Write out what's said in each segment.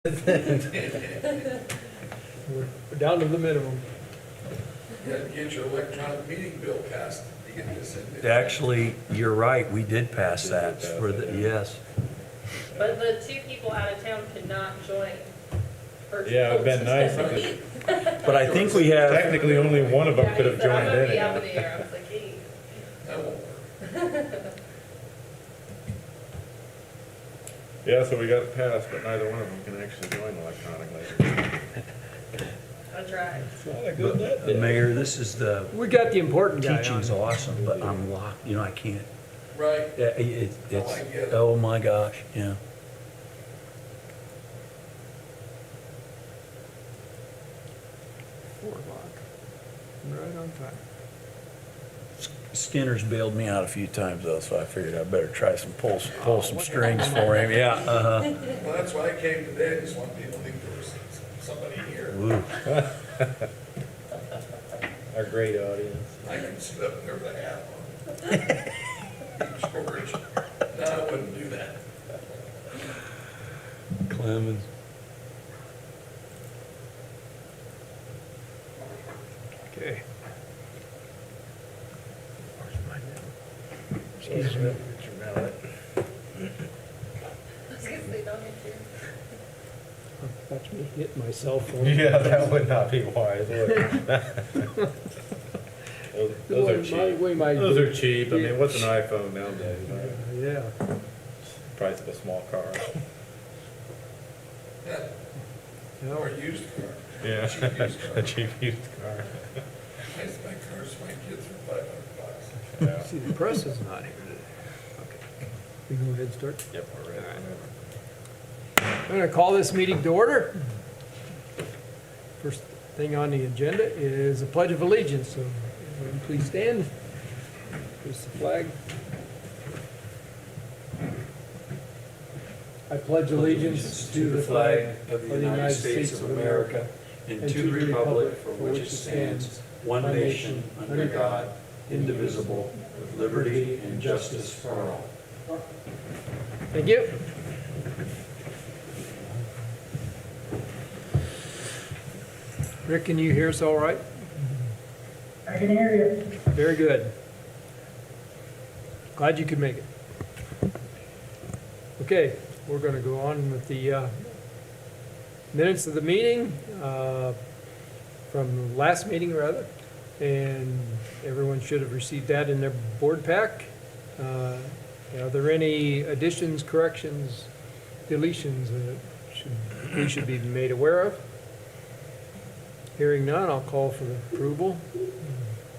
We're down to the minimum. You had to get your electronic meeting bill passed to get this in. Actually, you're right, we did pass that for the, yes. But the two people out of town could not join. Yeah, it'd been nice. But I think we have, Technically, only one of them could have joined I'm gonna be up in in. the air. I was like, hey. That won't work. Yeah, so we got it passed, but neither one of them can actually join electronically. I tried. Mayor, this is the, We got the important guy on. teaching's awesome, but I'm locked, you know, I can't, Right. it's, Oh, I get it. oh my gosh, yeah. 4 o'clock. Right on time. Skinner's bailed me out a few times though, so I figured I better try pull some strings for him, yeah, uh-huh. Well, that's why I came today. I just want people to think there was somebody here. Ooh. Our great audience. I can sit up there with a hat on. George. No, I wouldn't do that. Clemens. Okay. Excuse me. I was gonna say, don't hit you. Watch me hit my cell phone. Yeah, that would not be wise, would it? Those are cheap. Those are cheap. I mean, what's an iPhone nowadays, right? Yeah. Price of a small car. Yeah. Or a used car. Yeah, Cheap used car. a cheap used car. I used to buy cars for my kids for $500. Yeah. See, the press is not here today. Okay. We go ahead and start. Yep, we're ready. I'm going to call this meeting to order. First thing on the agenda is a pledge of allegiance. So everyone please stand. Here's the flag. I pledge allegiance to the flag of the United States of America and to the republic for which it stands, one nation, under God, indivisible, with liberty and justice for all. Thank you. Rick, can you hear us all right? I can hear you. Very good. Glad you could make it. Okay, we're going to go on with the minutes of the meeting, from the last meeting rather, and everyone should have received that in their board pack. Are there any additions, corrections, deletions that we should be made aware of? Hearing none, I'll call for the approval.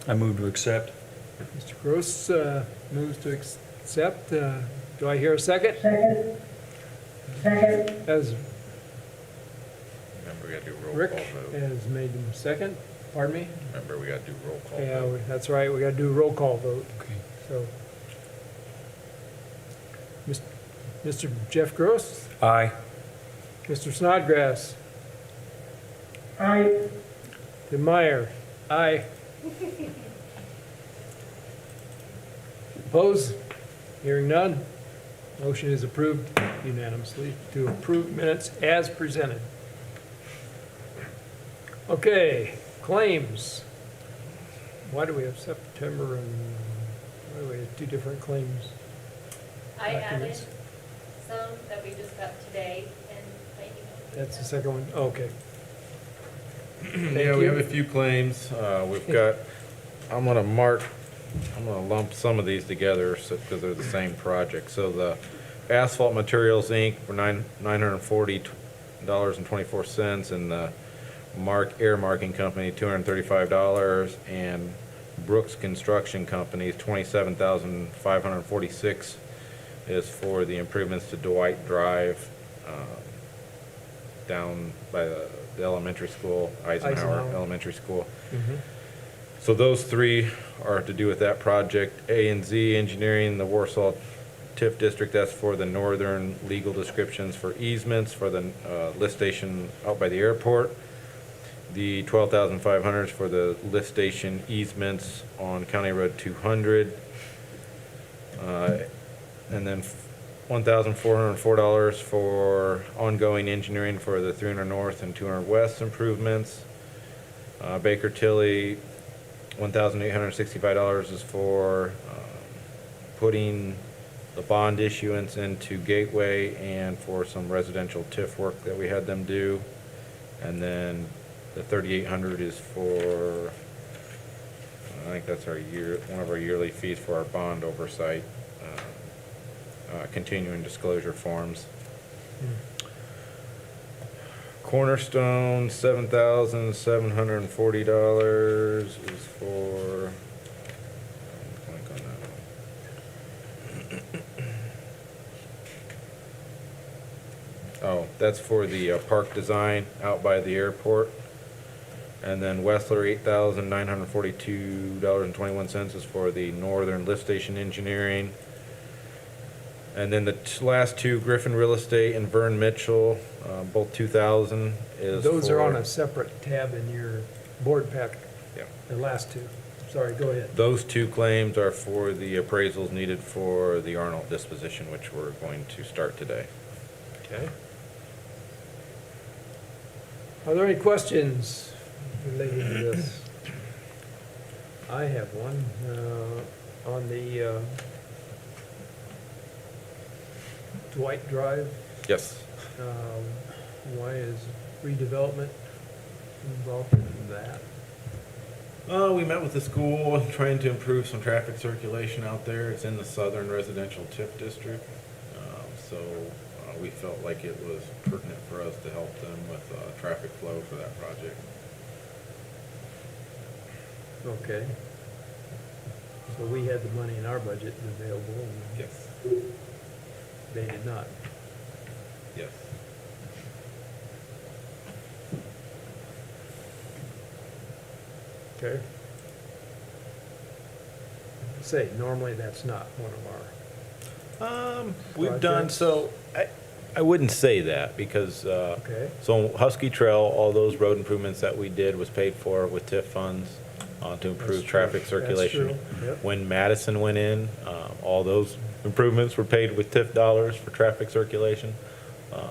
I move to accept. Mr. Gross moves to accept. Do I hear a second? Second. Second. As Remember, we gotta do roll Rick call vote. has made the second, pardon me? Remember, we gotta do roll call Yeah, vote. that's right, we gotta do a roll call vote. Okay. So, Mr. Jeff Gross, Aye. Mr. Snodgrass, Aye. Tim Meyer, aye. Opposed? Hearing none. Motion is approved unanimously to approve minutes as presented. Okay, claims. Why do we have September and, why do we have 2 different claims? I added documents? some that we just got today and I emailed. That's the second one, okay. Yeah, we have a few claims. We've got, I'm gonna lump some of these together because they're the same project. So the Asphalt Materials Inc. for $940.24, and the Air Marking Company, $235, and Brooks Construction Company, $27,546 is for the improvements to Dwight Drive, down by the elementary school, Eisenhower Elementary School. Mhm. So those 3 are to do with that project. A&Z Engineering, the Warsaw TIF District, that's for the northern legal descriptions for easements for the lift station out by the airport. The 12,500 is for the lift station easements on County Road 200. And then $1,404 for ongoing engineering for the 300 North and 200 West improvements. Baker Tilly, $1,865 is for putting the bond issuance into Gateway and for some residential TIF work that we had them do. And then the $3,800 is for, I think that's one of our yearly fees for our bond oversight, continuing disclosure forms. Cornerstone, $7,740 is for, blank on that one. Oh, that's for the park design out by the airport. And then Westler, $8,942.21 is for the northern lift station engineering. And then the last two, Griffin Real Estate and Vern Mitchell, both 2,000 is Those are on for- a separate tab in your board pack, Yeah. the last two. Sorry, go ahead. Those two claims are for the appraisals needed for the Arnold disposition, which we're going to start today. Okay. Are there any questions relating to this? I have one, on the, Dwight Drive. Yes. Why is redevelopment involved in that? We met with the school trying to improve some traffic circulation out there. It's in the southern residential TIF district. So we felt like it was pertinent for us to help them with traffic flow for that project. Okay. So we had the money in our budget available, and Yes. they did not. Yes. Okay. Say, normally that's not one of our, We've done, Projects. so, I wouldn't say that, because, okay, so Husky Trail, all those road improvements that we did was paid for with TIF funds to improve That's traffic true. That's circulation. true. Yep. When Madison went in, all those improvements were paid with TIF dollars for traffic circulation.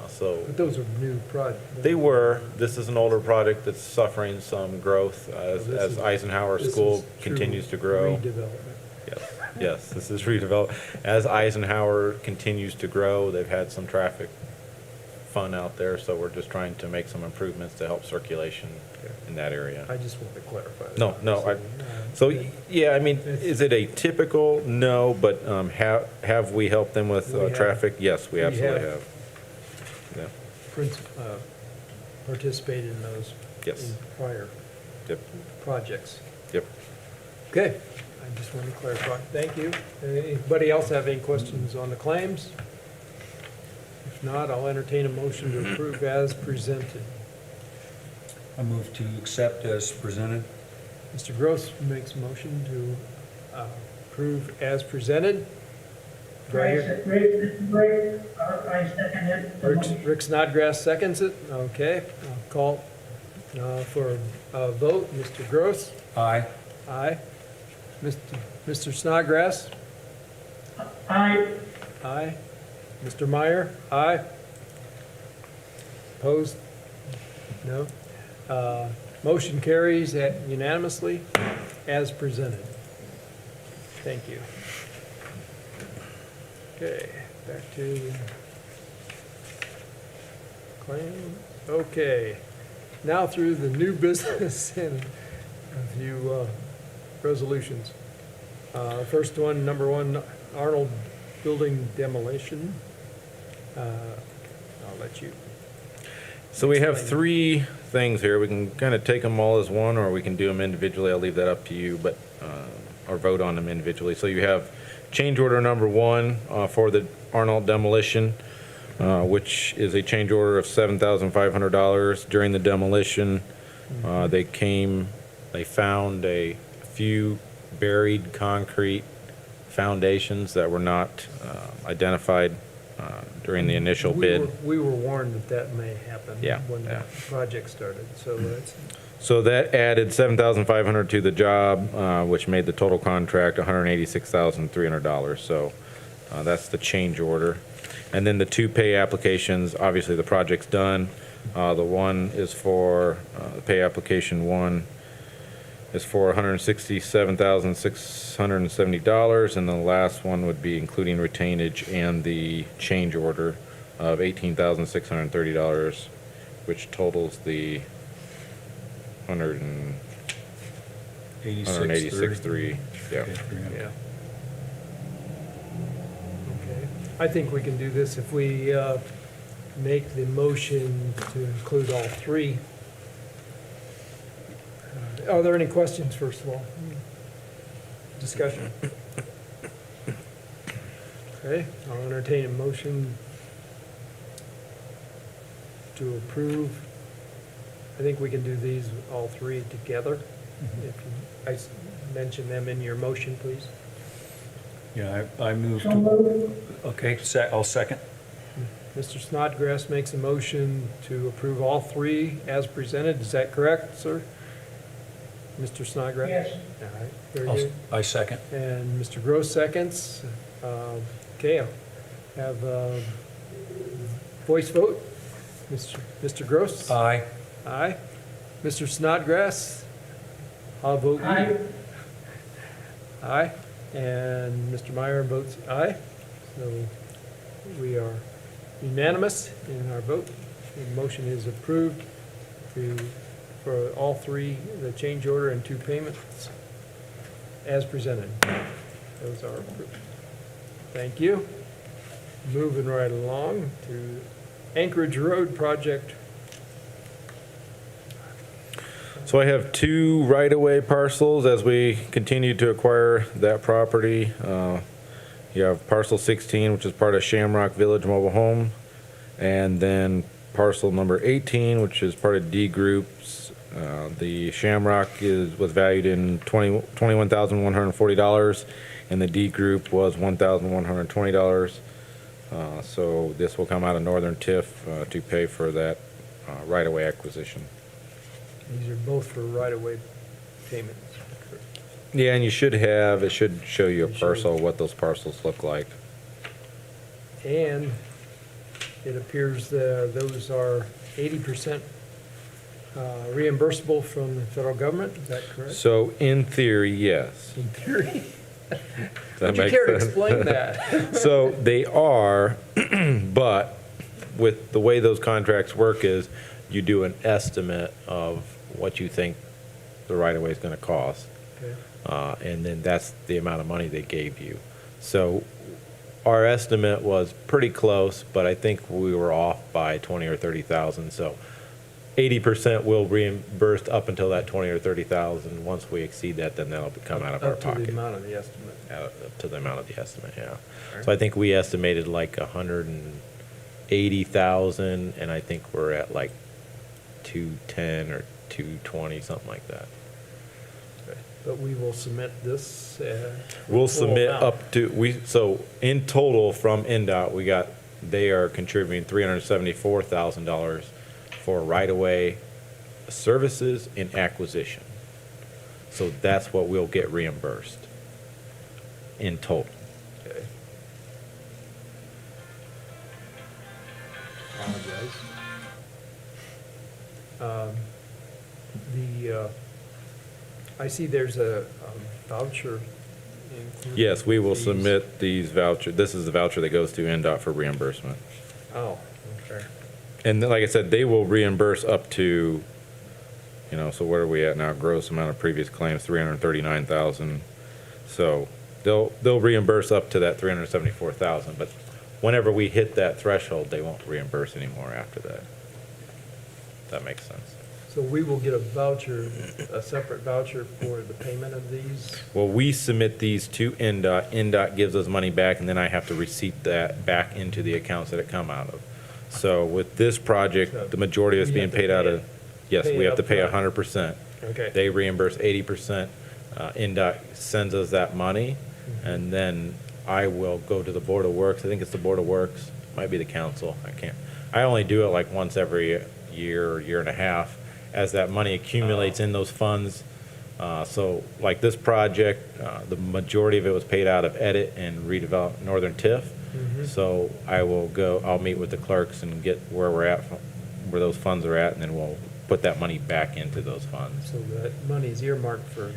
So but those are new projects. they were, this is an older project that's suffering some growth This as is- Eisenhower This School is true continues to grow. Redevelopment. Yes, yes, this is redeveloped. As Eisenhower continues to grow, they've had some traffic fun out there, so we're just trying to make some improvements to help circulation in that area. I just want to clarify that. No, no, I- So, So, yeah, I mean, is it a typical? No, but have we helped them with We have. traffic? Yes, we We absolutely have. have. Yeah, participated in those yes, in prior yep, projects. yep. Okay, I just wanted to clarify. Thank you. Anybody else have any questions on the claims? If not, I'll entertain a motion to approve as presented. I move to accept as presented. Mr. Gross makes a motion to approve as presented. Do I hear- I second it. Rick Snodgrass seconds it. Okay, I'll call for a vote. Mr. Gross? Aye. Aye. Mr. Snodgrass? Aye. Aye. Mr. Meyer? Aye. Opposed? No. Motion carries unanimously as presented. Thank you. Okay, back to claim. Okay, now through the new business and a few resolutions. First one, number one, Arnold Building demolition. I'll let you. So we have Explain. three things here. We can kind of take them all as one, or we can do them individually. I'll leave that up to you, but, or vote on them individually. So you have change order number one for the Arnold demolition, which is a change order of $7,500. During the demolition, they found a few buried concrete foundations that were not identified during the initial bid. We were warned that that may happen. Yeah, When the yeah. project started, so that's, So that added $7,500 to the job, which made the total contract $186,300. So that's the change order. And then the two pay applications, obviously the project's done. The one is for, the pay application one is for $167,670, and the last one would be including retainage and the change order of $18,630, which totals the 186.3, yeah. Yeah. Okay. I think we can do this if we make the motion to include all three. Are there any questions, first of all? Discussion? Okay, I'll entertain a motion to approve. I think we can do these, all three together. If you, mention them in your motion, please. Yeah, I moved So to, moved. okay, I'll second. Mr. Snodgrass makes a motion to approve all three as presented. Is that correct, sir? Mr. Snodgrass? Yes. All right, very good. I second. And Mr. Gross seconds. Okay, I'll have a voice vote. Mr. Gross? Aye. Aye. Mr. Snodgrass? I'll vote Aye. Aye. And Mr. Meyer votes aye. So we are unanimous in our vote. The motion is approved for all three, the change order and two payments as presented. Those are approved. Thank you. Moving right along to Anchorage Road project. So I have two right-of-way parcels as we continue to acquire that property. You have parcel 16, which is part of Shamrock Village Mobile Home, and then parcel number 18, which is part of D Group's. The Shamrock was valued in $21,140, and the D Group was $1,120. So this will come out of Northern TIF to pay for that right-of-way acquisition. These are both for right-of-way payments. Yeah, and it should show you a parcel, what those parcels look like. And it appears those are 80% reimbursable from the federal government, is that correct? So in theory, yes. In theory? Does that Would you make care to sense? explain that? So they are, but with the way those contracts work is you do an estimate of what you think the right-of-way is going to cost. Okay. And then that's the amount of money they gave you. So our estimate was pretty close, but I think we were off by 20 or 30,000. So 80% will reimburse up until that 20 or 30,000. Once we exceed that, then that'll come out of our Up to pocket. the amount of the estimate. Up to the amount of the estimate, yeah. Right. So I think we estimated like 180,000, and I think we're at like 210 or 220, something like that. But we will submit this. We'll full submit amount. up to, so in total from NDOT, they are contributing $374,000 for right-of-way services and acquisition. So that's what we'll get reimbursed in total. Okay. Apologize. I see there's a voucher included. Yes, we will Fees. submit these voucher, this is the voucher that goes to NDOT for reimbursement. Oh, okay. And then, like I said, they will reimburse up to, so where are we at now? Gross amount of previous claims, 339,000. So they'll reimburse up to that 374,000, but whenever we hit that threshold, they won't reimburse anymore after that. If that makes sense. So we will get a voucher, a separate voucher for the payment of these? Well, we submit these to NDOT. NDOT gives us money back, and then I have to receipt that back into the accounts that it come out of. So with this project, the majority of it's You being have to paid out pay of, it. yes, Pay we it have to pay upfront. 100%. Okay. They reimburse 80%. NDOT sends us that money, and then I will go to the Board of Works. I think it's the Board of Works, might be the council. I only do it like once every year or year and a half as that money accumulates in those funds. So like this project, the majority of it was paid out of Edit and Redevelopment Northern TIF. Mhm. So I'll meet with the clerks and get where we're at, where those funds are at, and then we'll put that money back into those funds. So that money's earmarked for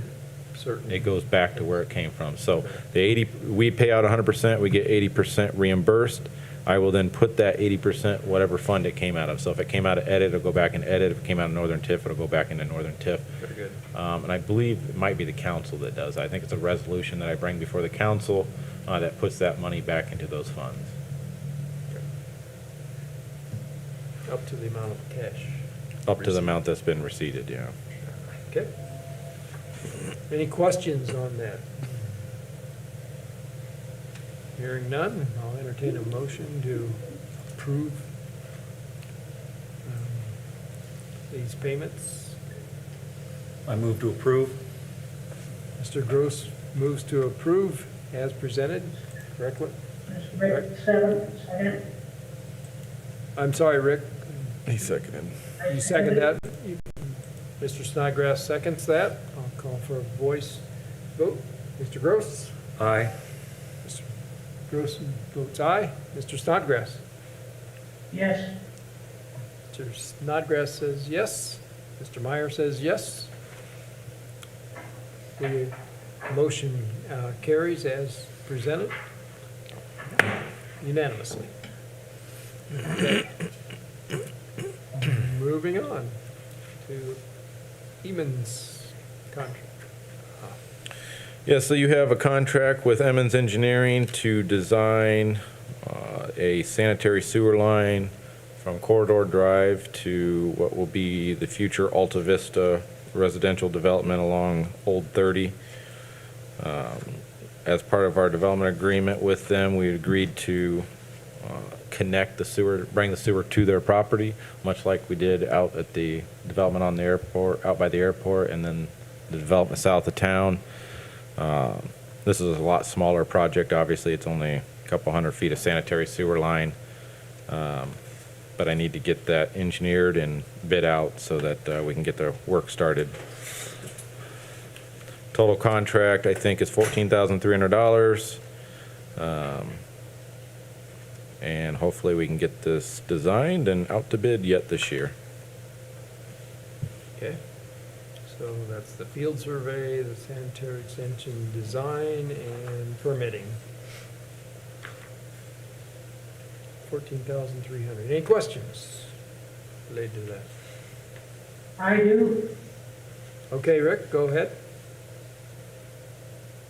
certain. It goes back to where it came from. So we pay out 100%, we get 80% reimbursed. I will then put that 80% whatever fund it came out of. So if it came out of edit, it'll go back and edit. If it came out of Northern TIF, it'll go back into Northern TIF. Very good. And I believe it might be the council that does. I think it's a resolution that I bring before the council that puts that money back into those funds. Up to the amount of cash. Up to the amount that's been receipted, yeah. Okay. Any questions on that? Hearing none, I'll entertain a motion to approve these payments. I move to approve. Mr. Gross moves to approve as presented, correctly? Mr. Rick, second. I'm sorry, Rick, He seconded. you second that? Mr. Snodgrass seconds that. I'll call for a voice vote. Mr. Gross? Aye. Mr. Gross votes aye. Mr. Snodgrass? Yes. Mr. Snodgrass says yes. Mr. Meyer says yes. The motion carries as presented unanimously. Okay. Moving on to Eamon's contract. Yeah, so you have a contract with Emmons Engineering to design a sanitary sewer line from Corridor Drive to what will be the future Alta Vista residential development along Old 30. As part of our development agreement with them, we agreed to connect the sewer, bring the sewer to their property, much like we did out at the development on the airport, out by the airport, and then the development south of town. This is a lot smaller project. Obviously, it's only a couple hundred feet of sanitary sewer line. But I need to get that engineered and bid out so that we can get the work started. Total contract, I think, is $14,300. And hopefully we can get this designed and out to bid yet this year. Okay, so that's the field survey, the sanitary extension design, and permitting. 14,300. Any questions related to that? I do. Okay, Rick, go ahead.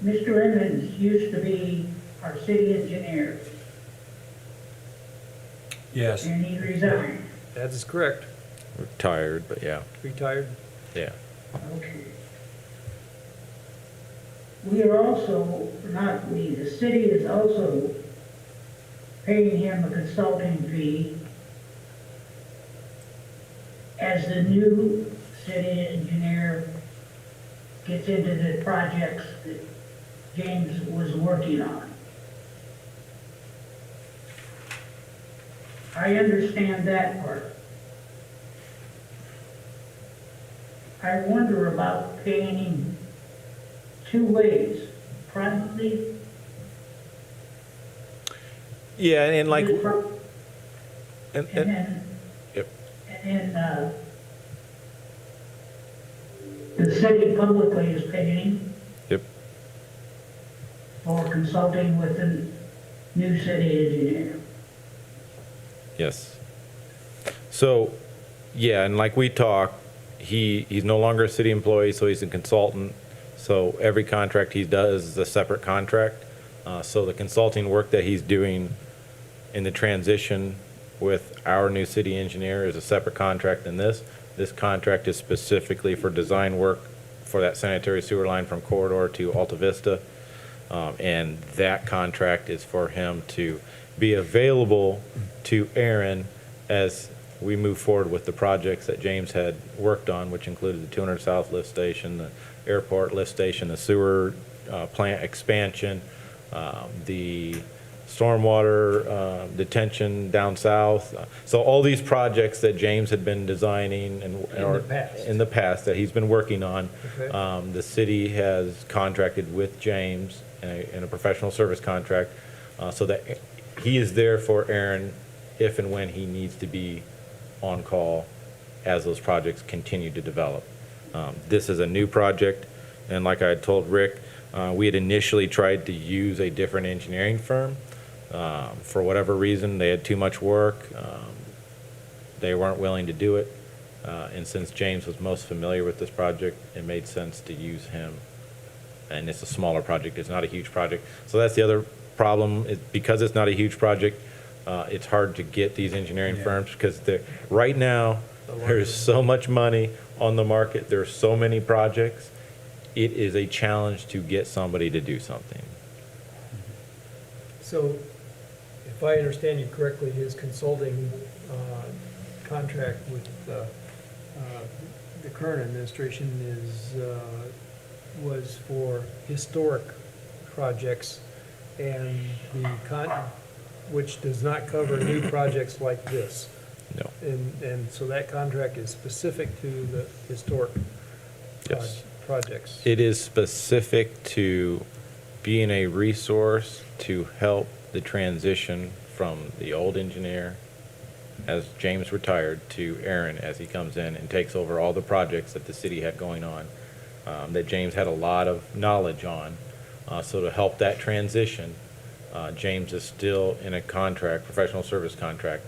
Mr. Emmons used to be our city engineer, Yes. and he resigned. That is correct. Retired, but yeah, Retired. yeah. Okay. We are also, not we, the city is also paying him a consulting fee as the new city engineer gets into the projects that James was working on. I understand that part. I wonder about paying him two ways, privately. Yeah, and like, And and, then, yep. and then, the city publicly is paying Yep. for consulting with the new city engineer. Yes. So, yeah, and like we talked, he's no longer a city employee, so he's a consultant. So every contract he does is a separate contract. So the consulting work that he's doing in the transition with our new city engineer is a separate contract than this. This contract is specifically for design work for that sanitary sewer line from Corridor to Alta Vista. And that contract is for him to be available to Aaron as we move forward with the projects that James had worked on, which included the 200 South lift station, the airport lift station, the sewer plant expansion, the stormwater detention down south. So all these projects that James had been designing and in the past that he's been working on, Okay. the city has contracted with James in a professional service contract so that he is there for Aaron if and when he needs to be on call as those projects continue to develop. This is a new project, and like I had told Rick, we had initially tried to use a different engineering firm. For whatever reason, they had too much work. They weren't willing to do it. And since James was most familiar with this project, it made sense to use him. And it's a smaller project. It's not a huge project. So that's the other problem. Because it's not a huge project, it's hard to get these engineering firms because right now, there's so much money on the market. There's so many projects. It is a challenge to get somebody to do something. So, if I understand you correctly, his consulting contract with the current administration was for historic projects, and which does not cover new projects like this. No. And so that contract is specific to the historic Yes. projects. It is specific to being a resource to help the transition from the old engineer, as James retired, to Aaron as he comes in and takes over all the projects that the city had going on, that James had a lot of knowledge on. So to help that transition, James is still in a contract, professional service contract,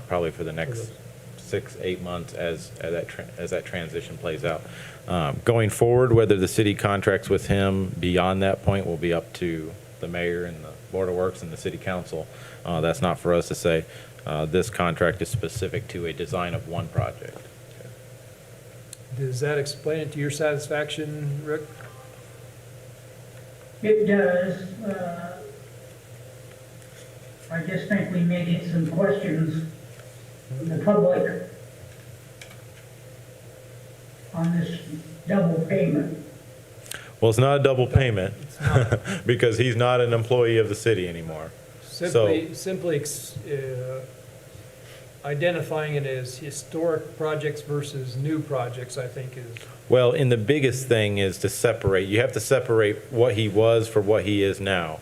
probably for the next 6-8 months as that transition plays out. Going forward, whether the city contracts with him beyond that point will be up to the mayor and the Board of Works and the city council. That's not for us to say. This contract is specific to a design of one project. Does that explain it to your satisfaction, Rick? It does. I just think we may get some questions from the public on this double payment. Well, it's not a double payment It's not. because he's not an employee of the city anymore. Simply identifying it as historic projects versus new projects, I think is, Well, and the biggest thing is to separate. You have to separate what he was for what he is now.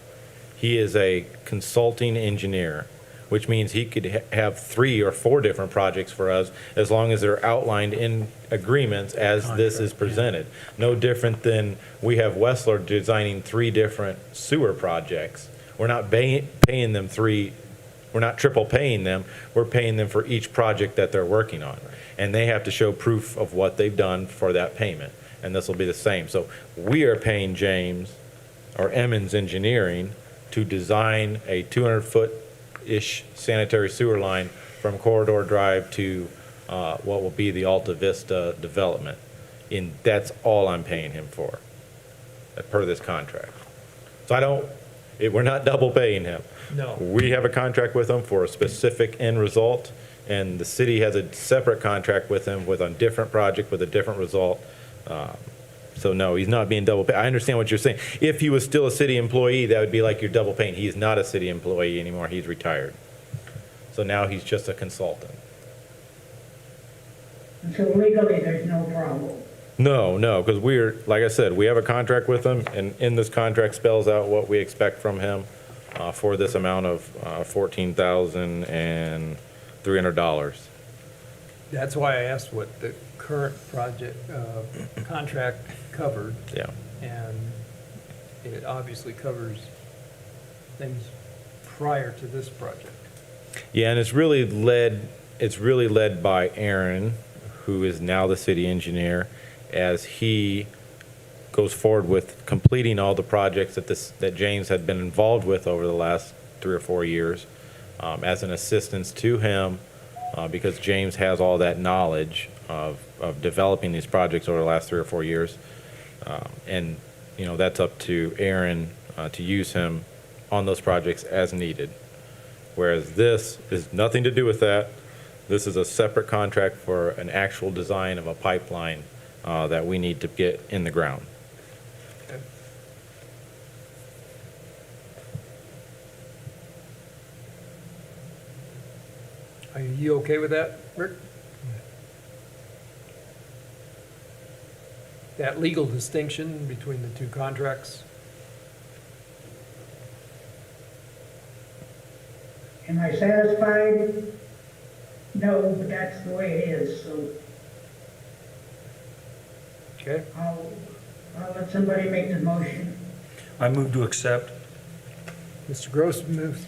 He is a consulting engineer, which means he could have 3 or 4 different projects for us as long as they're outlined in agreements as this is presented. No different than we have Westler designing 3 different sewer projects. We're not paying them 3, we're not triple paying them, we're paying them for each project that they're working on. And they have to show proof of what they've done for that payment. And this will be the same. So we are paying James or Emmons Engineering to design a 200-foot-ish sanitary sewer line from Corridor Drive to what will be the Alta Vista development. And that's all I'm paying him for, per this contract. So we're not double paying him. no. We have a contract with him for a specific end result, and the city has a separate contract with him with a different project with a different result. So no, he's not being double paid. I understand what you're saying. If he was still a city employee, that would be like you're double paying. He's not a city employee anymore. He's retired. So now he's just a consultant. And so legally, there's no problem. No, because like I said, we have a contract with him, and in this contract spells out what we expect from him for this amount of $14,300. That's why I asked what the current project, contract covered, Yeah. and it obviously covers things prior to this project. Yeah, and it's really led by Aaron, who is now the city engineer, as he goes forward with completing all the projects that James had been involved with over the last 3 or 4 years, as an assistance to him, because James has all that knowledge of developing these projects over the last 3 or 4 years. And, that's up to Aaron to use him on those projects as needed. Whereas this is nothing to do with that. This is a separate contract for an actual design of a pipeline that we need to get in the ground. Okay. Are you okay with that, Rick? That legal distinction between the two contracts? Am I satisfied? No, but that's the way it is, so Okay, I'll let somebody make the motion. I move to accept. Mr. Gross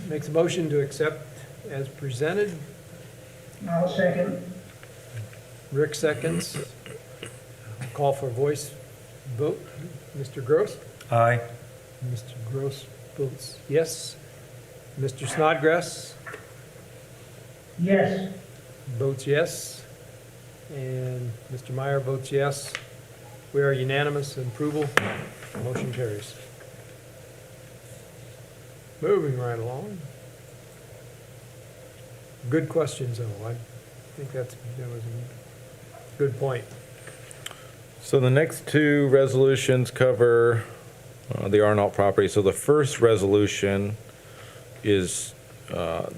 makes a motion to accept as presented. I'll second. Rick seconds. Call for voice vote. Mr. Gross? Aye. Mr. Gross votes yes. Mr. Snodgrass Yes, votes yes. And Mr. Meyer votes yes. We are unanimous in approval. Motion carries. Moving right along. Good questions, though. I think that was a good point. So the next two resolutions cover the Arnault property. So the first resolution is the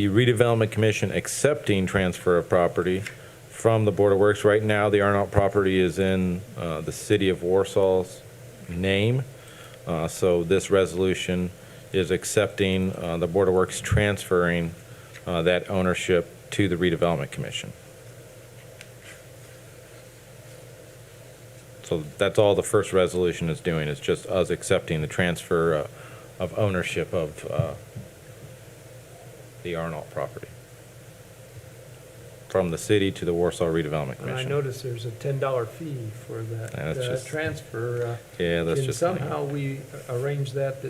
Redevelopment Commission accepting transfer of property from the Board of Works. Right now, the Arnault property is in the city of Warsaw's name. So this resolution is accepting the Board of Works transferring that ownership to the Redevelopment Commission. So that's all the first resolution is doing, is just us accepting the transfer of ownership of the Arnault property from the city to the Warsaw Redevelopment And I Commission. noticed there's a $10 fee for that Yeah, that's just- transfer. Yeah, that's Can just. somehow we arrange that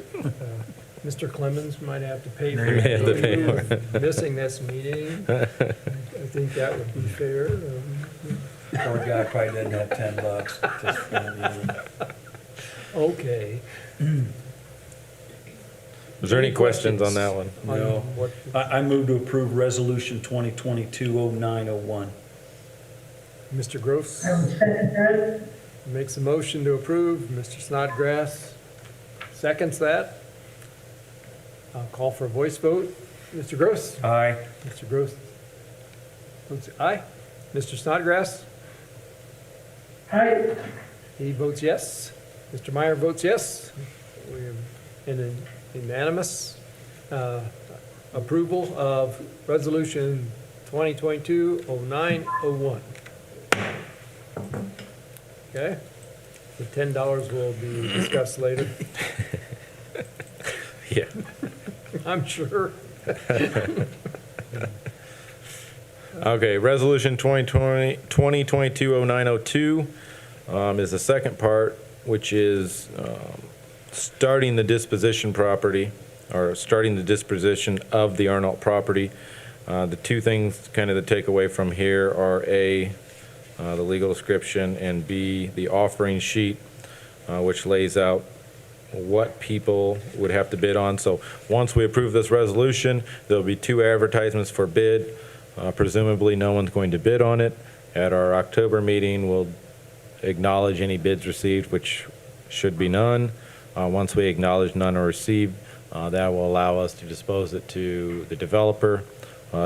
Mr. Clemens might have to pay for May have to pay for it. Missing this meeting. I think that would be fair. Poor guy probably doesn't have $10 just for the Okay. Was there any Any questions on questions? that one? No. On what- I move to approve Resolution 2022-0901. Mr. Gross I will second that. makes a motion to approve. Mr. Snodgrass seconds that. I'll call for a voice vote. Mr. Gross? Aye. Mr. Gross votes aye. Mr. Snodgrass? Aye, He votes yes. Mr. Meyer votes yes. We have an unanimous approval of Resolution 2022-0901. Okay? The $10 will be discussed later, Yeah. I'm sure. Okay, Resolution 2022-0902 is the second part, which is starting the disposition property, or starting the disposition of the Arnault property. The two things kind of to take away from here are A, the legal description, and B, the offering sheet, which lays out what people would have to bid on. So once we approve this resolution, there'll be two advertisements for bid. Presumably, no one's going to bid on it. At our October meeting, we'll acknowledge any bids received, which should be none. Once we acknowledge none are received, that will allow us to dispose it to the developer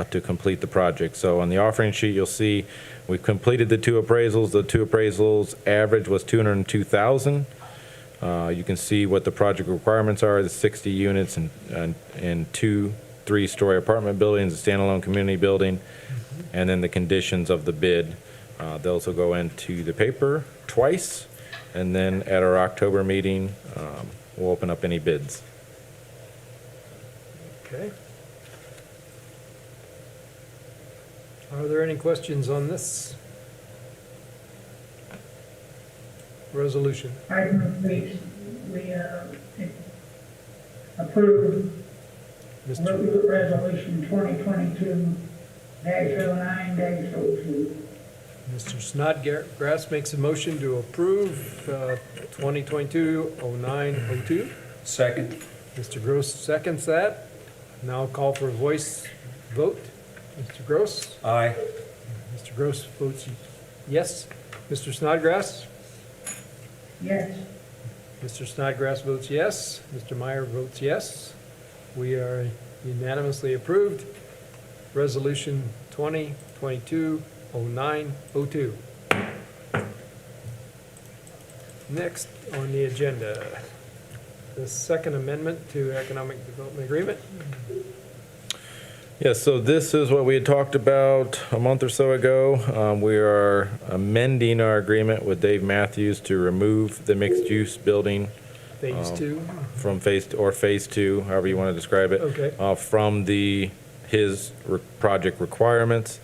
to complete the project. So on the offering sheet, you'll see we've completed the two appraisals. The two appraisals average was $202,000. You can see what the project requirements are: the 60 units and two 3-story apartment buildings, a standalone community building, and then the conditions of the bid. Those will go into the paper twice, and then at our October meeting, we'll open up any bids. Okay. Are there any questions on this resolution? I move we approve Mr. Resolution 2022-09-02. Mr. Snodgrass makes a motion to approve 2022-0902. Second. Mr. Gross seconds that. Now I'll call for a voice vote. Mr. Gross? Aye. Mr. Gross votes yes. Mr. Snodgrass? Yes, Mr. Snodgrass votes yes. Mr. Meyer votes yes. We are unanimously approved. Resolution 2022-0902. Next on the agenda, the second amendment to Economic Development Agreement. Yeah, so this is what we had talked about a month or so ago. We are amending our agreement with Dave Matthews to remove the mixed-use building Phase 2. from phase two, however you want to describe it. Okay. From his project requirements.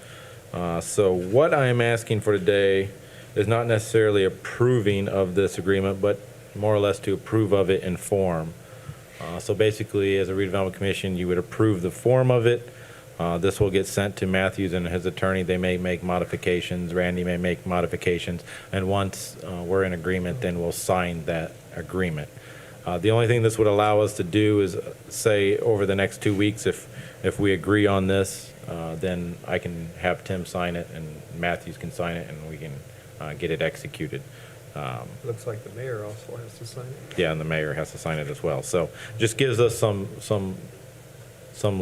So what I am asking for today is not necessarily approving of this agreement, but more or less to approve of it in form. So basically, as a redevelopment commission, you would approve the form of it. This will get sent to Matthews and his attorney. They may make modifications. Randy may make modifications. And once we're in agreement, then we'll sign that agreement. The only thing this would allow us to do is say over the next 2 weeks, if we agree on this, then I can have Tim sign it and Matthews can sign it and we can get it executed. Looks like the mayor also has to sign it. Yeah, and the mayor has to sign it as well. So just gives us some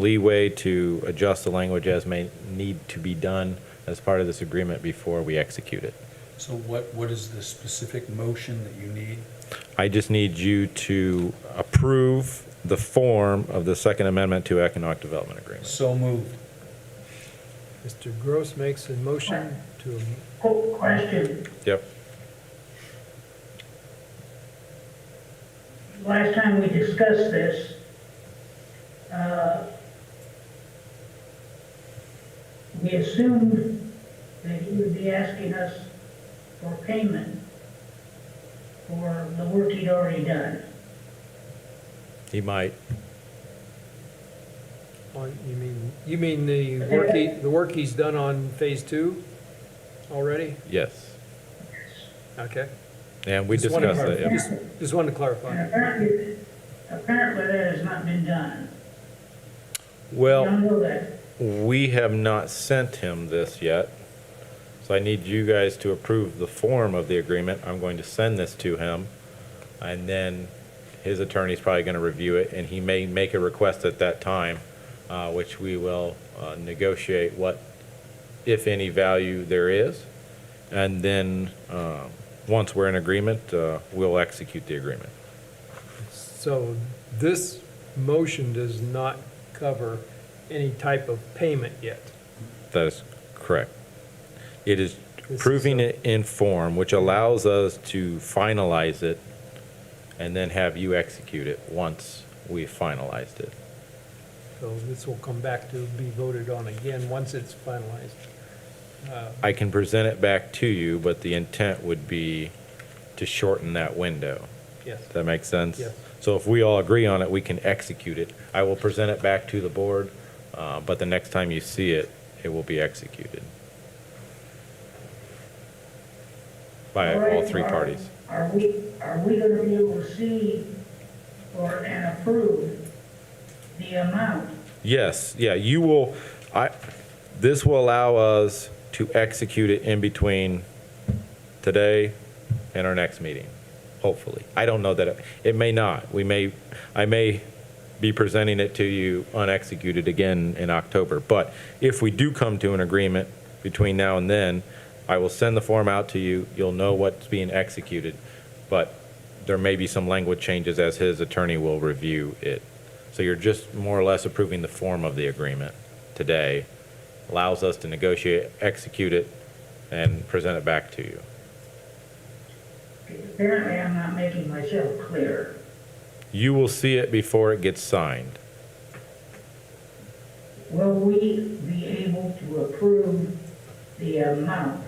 leeway to adjust the language as may need to be done as part of this agreement before we execute it. So what is the specific motion that you need? I just need you to approve the form of the Second Amendment to Economic Development Agreement. So moved. Mr. Gross makes a motion to, Question, Yep. last time we discussed this, we assumed that he would be asking us for payment for the work he'd already done. He might. you mean the work he's done on Phase 2 already? Yes. Okay. And we Just wanted discussed to that, clarify. yep. Just Just wanted to And clarify. apparently that has not been done. You Well, don't know that. we have not sent him this yet, so I need you guys to approve the form of the agreement. I'm going to send this to him, and then his attorney's probably going to review it, and he may make a request at that time, which we will negotiate what, if any, value there is. And then, once we're in agreement, we'll execute the agreement. So this motion does not cover any type of payment yet. That is correct. It is This proving is it in form, which allows us to finalize it and then have you execute it once we've finalized it. So this will come back to be voted on again once it's finalized. I can present it back to you, but the intent would be to shorten that window. Yes. Does that make sense? Yes. So if we all agree on it, we can execute it. I will present it back to the board, but the next time you see it, it will be executed by all three parties. Are we gonna be able to see and approve the amount? Yes, yeah, you will, this will allow us to execute it in between today and our next meeting, hopefully. I don't know that, it may not. I may be presenting it to you unexecuted again in October. But if we do come to an agreement between now and then, I will send the form out to you. You'll know what's being executed. But there may be some language changes as his attorney will review it. So you're just more or less approving the form of the agreement today. Allows us to negotiate, execute it, and present it back to you. Apparently, I'm not making myself clear. You will see it before it gets signed. Will we be able to approve the amount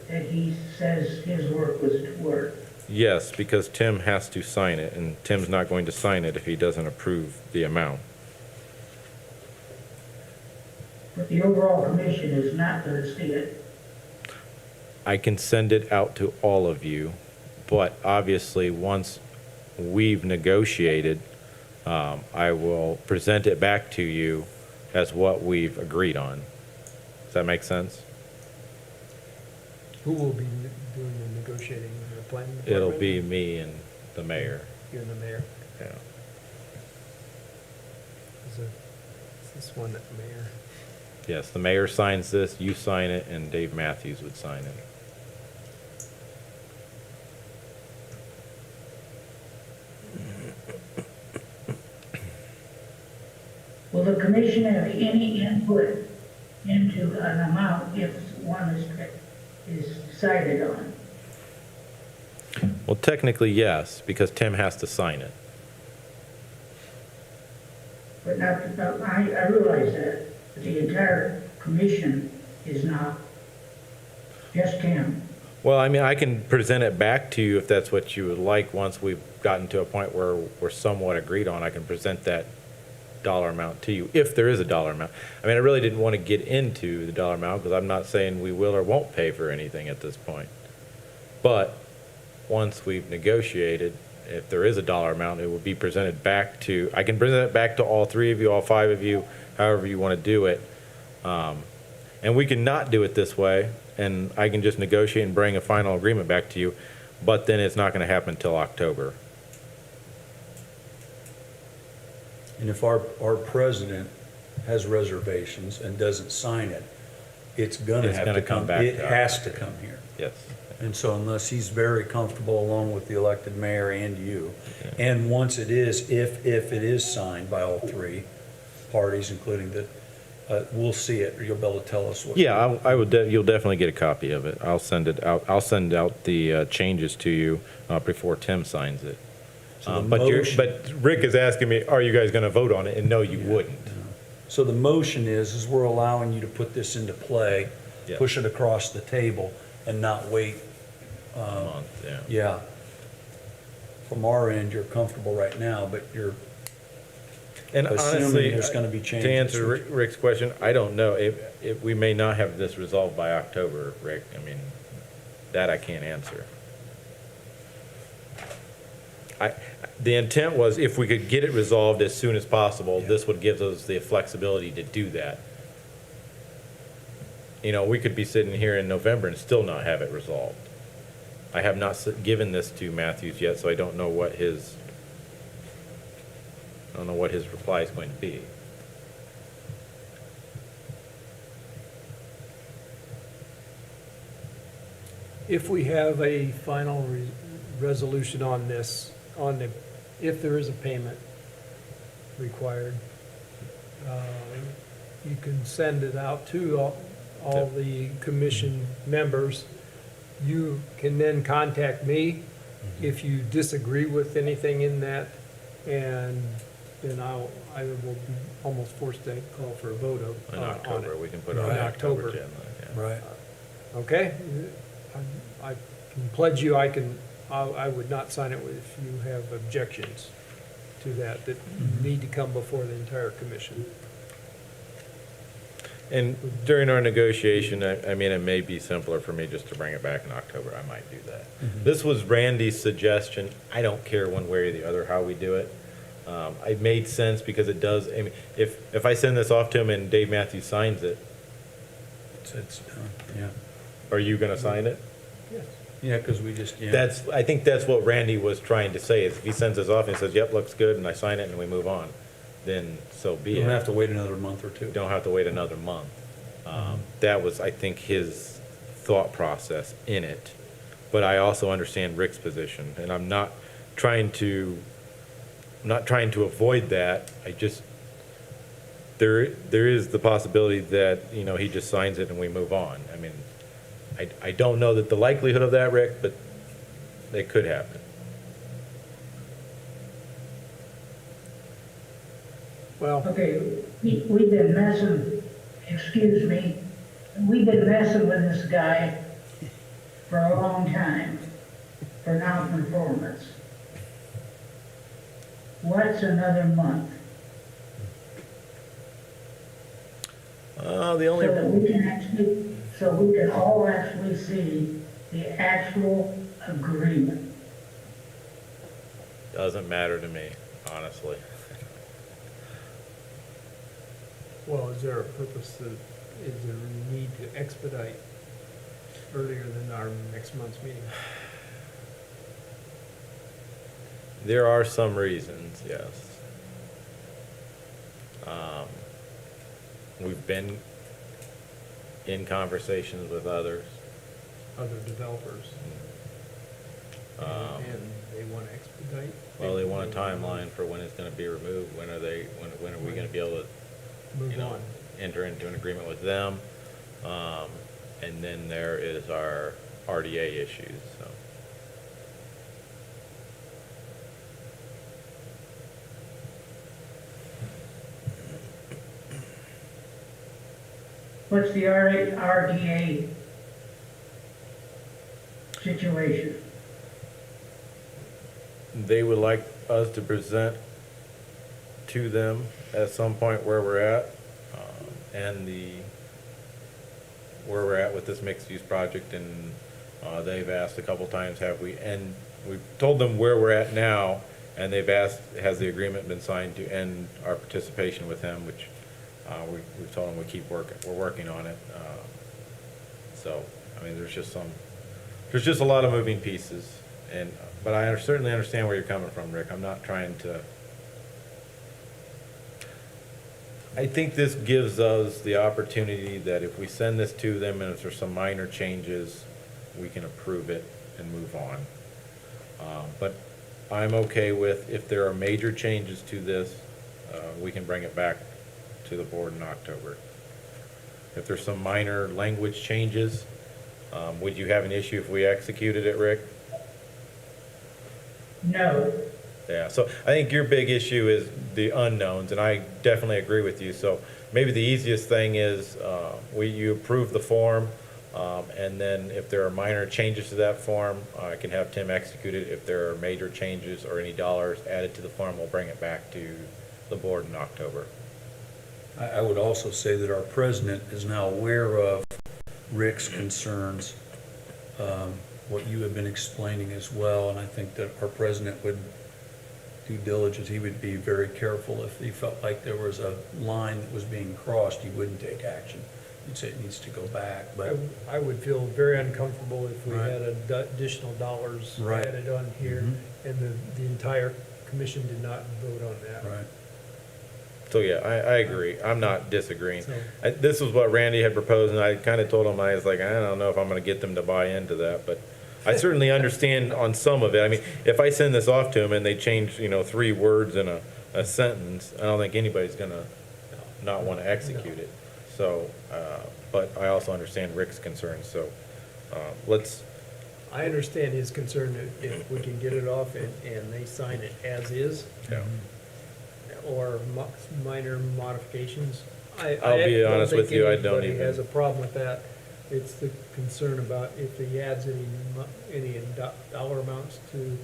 that he says his work was worth? Yes, because Tim has to sign it, and Tim's not going to sign it if he doesn't approve the amount. But the overall commission is not gonna see it. I can send it out to all of you, but obviously, once we've negotiated, I will present it back to you as what we've agreed on. Does that make sense? Who will be doing the negotiating, the planning department? It'll be me and the mayor. You and the mayor. Yeah. Is this one that the mayor? Yes, the mayor signs this, you sign it, and Dave Matthews would sign it. commission have any input into an amount if one is decided on? Well, technically, yes, because Tim has to sign it. But not, I realize that, but the entire commission is not just him. Well, I mean, I can present it back to you if that's what you would like. Once we've gotten to a point where we're somewhat agreed on, I can present that dollar amount to you, if there is a dollar amount. I mean, I really didn't want to get into the dollar amount because I'm not saying we will or won't pay for anything at this point. But once we've negotiated, if there is a dollar amount, it will be presented back to, I can present it back to all three of you, all five of you, however you want to do it. And we can not do it this way, and I can just negotiate and bring a final agreement back to you, but then it's not going to happen until October. And if our president has reservations and doesn't sign it, it's gonna It's have gonna to come come, back it to us. has to come here. Yes. And so unless he's very comfortable along with the elected mayor and you, and once it is, if it is signed by all three parties, including we'll see it, or you'll be able to tell us what. Yeah, I would, you'll definitely get a copy of it. I'll send it out, I'll send out the changes to you before Tim signs it. So the But motion- Rick is asking me, are you guys going to vote on it? And no, you wouldn't. So the motion is we're allowing you to put this into play, Yeah. push it across the table, and not wait. A month, yeah. Yeah. From our end, you're comfortable right now, but you're And assuming honestly, there's gonna be changes. to answer Rick's question, I don't know. If we may not have this resolved by October, Rick. I mean, that I can't answer. The intent was if we could get it resolved as soon as possible, this would give us the flexibility to do that. You know, we could be sitting here in November and still not have it resolved. I have not given this to Matthews yet, so I don't know what his reply is going to be. If we have a final resolution on this, if there is a payment required, you can send it out to all the commission members. You can then contact me if you disagree with anything in that, and then I will be almost forced to call for a vote In on October, it. we can put it on In the October October. agenda. Yeah. Right. Okay? I can pledge you, I would not sign it if you have objections to that need to come before the entire commission. And during our negotiation, I mean, it may be simpler for me just to bring it back in October. I might do that. This was Randy's suggestion. I don't care one way or the other how we do it. It made sense because it does, I mean, if I send this off to him and Dave Matthews signs it, It's done, yeah. are you gonna sign it? Yes. Yeah, because we just, yeah. I think that's what Randy was trying to say, is if he sends this off and says, yep, looks good, and I sign it and we move on, then so be You it. don't have to wait another month or two. Don't have to wait another month. That was, I think, his thought process in it. But I also understand Rick's position, and I'm not trying to avoid that. I just, there is the possibility that, you know, he just signs it and we move on. I mean, I don't know that the likelihood of that, Rick, but it could happen. Well, Okay, we've been messing, excuse me, we've been messing with this guy for a long time for non-conformance. What's another month? The So only, that we can actually, so we can all actually see the actual agreement. doesn't matter to me, honestly. well, is there a purpose that, is there a need to expedite earlier than our next month's meeting? There are some reasons, yes. We've been in conversations with others. Other developers? And they want to expedite? Well, they want a timeline for when it's gonna be removed. When are we gonna be able to Move on. enter into an agreement with them. And then there is our RDA issues, so. What's the RDA situation? They would like us to present to them at some point where we're at, and where we're at with this mixed-use project, and, they've asked a couple times, and we've told them where we're at now, and they've asked, has the agreement been signed to end our participation with them, which, we've told them we're working on it. So, I mean, there's just a lot of moving pieces, but I certainly understand where you're coming from, Rick. I'm not trying to. I think this gives us the opportunity that if we send this to them and if there's some minor changes, we can approve it and move on. But I'm okay with, if there are major changes to this, we can bring it back to the board in October. If there's some minor language changes, would you have an issue if we executed it, Rick? No. Yeah, so I think your big issue is the unknowns, and I definitely agree with you. So maybe the easiest thing is you approve the form, and then if there are minor changes to that form, I can have Tim execute it. If there are major changes or any dollars added to the form, we'll bring it back to the board in October. I would also say that our president is now aware of Rick's concerns, what you have been explaining as well, and I think that our president would due diligence, he would be very careful if he felt like there was a line that was being crossed, he wouldn't take action. He'd say it needs to go back, but. I would feel very uncomfortable if we Right. had additional dollars Right. added on here, Mhm. and the entire commission did not vote on that. Right. So yeah, I agree. I'm not disagreeing. So- This was what Randy had proposed, and I kind of told him, I was like, I don't know if I'm going to get them to buy into that, but I certainly understand on some of it. I mean, if I send this off to them and they change, 3 words in a sentence, I don't think anybody's going to not want to execute it. So, but I also understand Rick's concerns, so let's, I understand his concern that if we can get it off and they sign it as is, yeah. or minor modifications. I'll be honest with you, I don't think anybody even- has a problem with that. It's the concern about if he adds any dollar amounts to,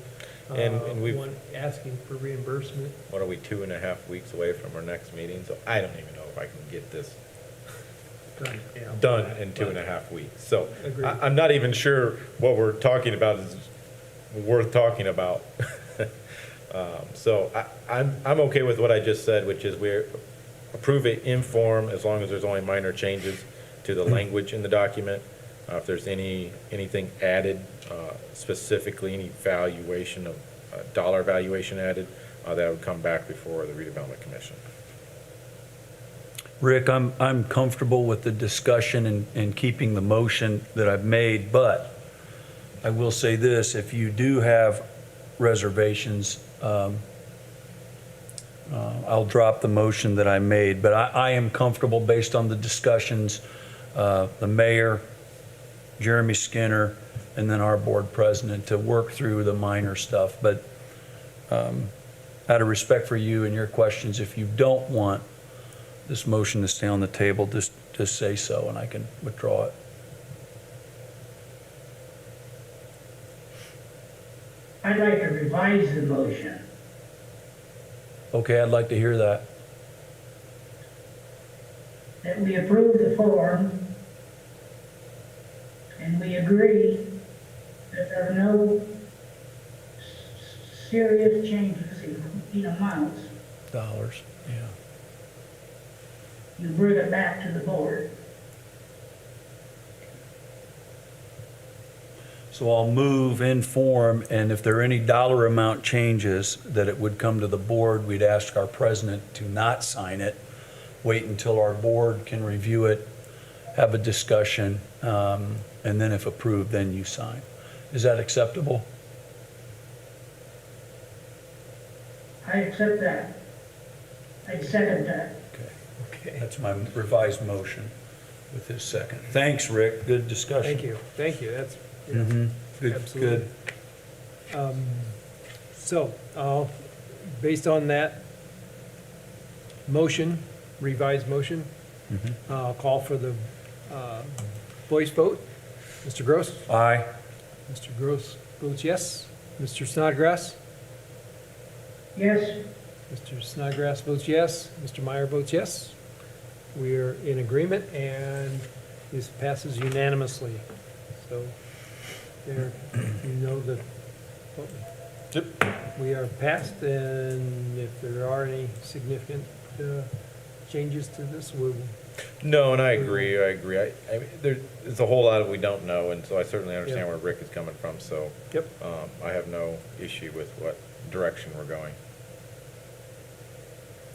And we've- one asking for reimbursement. What are we, 2.5 weeks away from our next meeting? So I don't even know if I can get this done in 2.5 weeks. So Agreed. I'm not even sure what we're talking about is worth talking about. So I'm okay with what I just said, which is we approve it in form as long as there's only minor changes to the language in the document. If there's anything added, specifically any valuation of dollar valuation added, that would come back before the Redevelopment Commission. Rick, I'm comfortable with the discussion and keeping the motion that I've made, but I will say this, if you do have reservations, I'll drop the motion that I made, but I am comfortable based on the discussions, the mayor, Jeremy Skinner, and then our board president to work through the minor stuff. But out of respect for you and your questions, if you don't want this motion to stay on the table, just say so and I can withdraw it. I'd like to revise the motion. Okay, I'd like to hear that. That we approve the form and we agree that there are no serious changes in amounts. Dollars, yeah. You bring it back to the board. So I'll move in form, and if there are any dollar amount changes, that it would come to the board. We'd ask our president to not sign it, wait until our board can review it, have a discussion, and then if approved, then you sign. Is that acceptable? I accept that. I second that. Okay. Okay. That's my revised motion with his second. Thanks, Rick, good discussion. Thank you, that's, yeah. Mhm. Good, Absolutely. good. So, based on that motion, revised motion, Mhm. I'll call for the voice vote. Mr. Gross? Aye. Mr. Gross votes yes. Mr. Snodgrass? Yes, Mr. Snodgrass votes yes. Mr. Meyer votes yes. We are in agreement, and this passes unanimously. So, there, you know that Yep. we are passed, and if there are any significant changes to this, we will. No, and I agree. I mean, there's a whole lot of we don't know, and so I certainly understand where Rick is coming from, so. Yep. I have no issue with what direction we're going.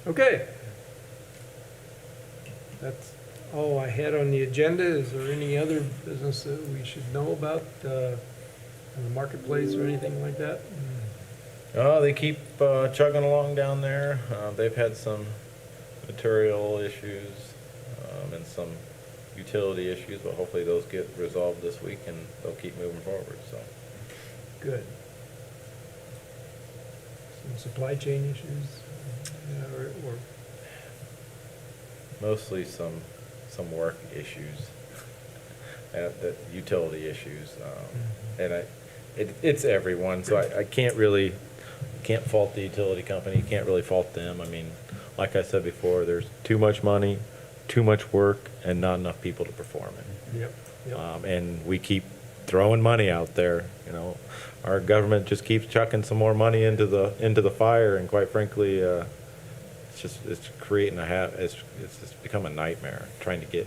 Okay. That's all I had on the agenda. Is there any other business that we should know about in the marketplace or anything like that? Oh, they keep chugging along down there. They've had some material issues and some utility issues, but hopefully those get resolved this week and they'll keep moving forward, so. Good. Some supply chain issues, or Mostly some work issues, the utility issues. And it's everyone, so I can't fault the utility company, can't really fault them. I mean, like I said before, there's too much money, too much work, and not enough people to perform it. Yep. And we keep throwing money out there, you know. Our government just keeps chucking some more money into the fire, and quite frankly, it's creating it's just become a nightmare trying to get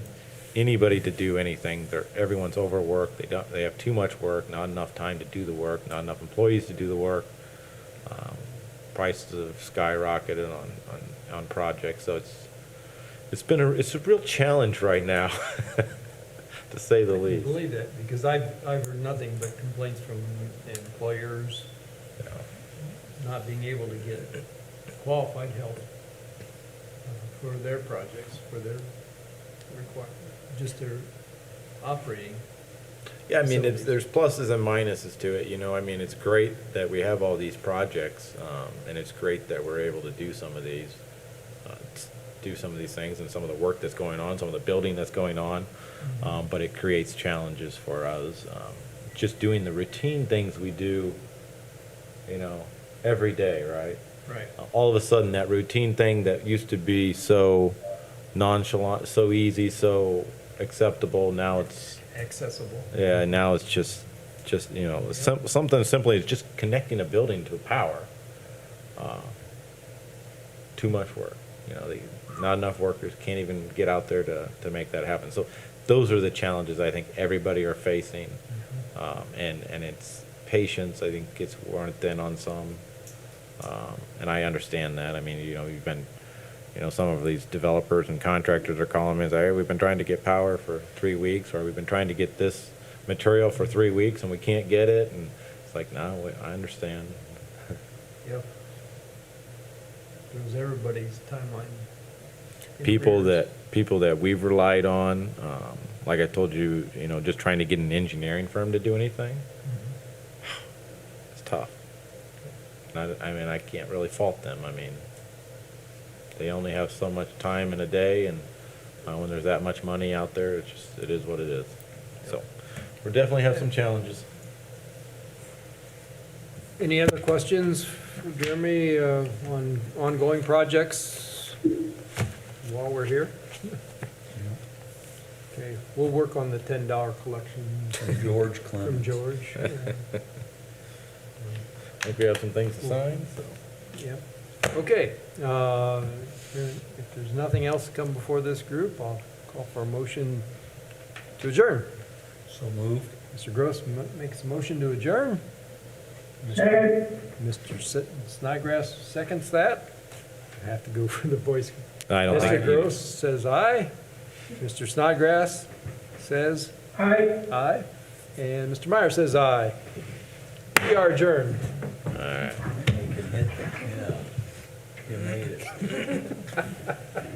anybody to do anything. Everyone's overworked. They have too much work, not enough time to do the work, not enough employees to do the work. Prices have skyrocketed on projects, so it's a real challenge right now, to say the I can least. believe that, because I've heard nothing but complaints from employers not being able to get qualified help for their projects, for their just their operating. Yeah, I mean, facilities. there's pluses and minuses to it, you know. I mean, it's great that we have all these projects, and it's great that we're able to do some of these things and some of the work that's going on, some of the building that's going on. But it creates challenges for us. Just doing the routine things we do, you know, every day, right? Right. All of a sudden, that routine thing that used to be so nonchalant, so easy, so acceptable, now it's, Accessible. yeah, now it's just you know, something simply is just connecting a building to power. Too much work, you know, not enough workers, can't even get out there to make that happen. So those are the challenges I think everybody are facing. And it's patience, I think, gets worn thin on some. And I understand that. I mean, you know, some of these developers and contractors are calling me and say, hey, we've been trying to get power for 3 weeks, or we've been trying to get this material for 3 weeks and we can't get it. And it's like, no, I understand. Yep. Throws everybody's timeline. in People arrears. that we've relied on, like I told you, you know, just trying to get an engineering firm to do anything, it's tough. I mean, I can't really fault them. I mean, they only have so much time in a day, and when there's that much money out there, it is what it is. So, we definitely have some challenges. Any other questions for Jeremy on ongoing projects while we're here? Okay, we'll work on the $10 collection From George from Clemens. George. I think we have some things to sign, so. Yep. Okay, if there's nothing else to come before this group, I'll call for a motion to adjourn. So moved. Mr. Gross makes a motion to adjourn. second, Mr. Snodgrass seconds that. I have to go for the voice. I don't think Mr. you- Gross says aye. Mr. Snodgrass says aye. aye. And Mr. Meyer says aye. We are adjourned. You can hit that, yeah. You made it.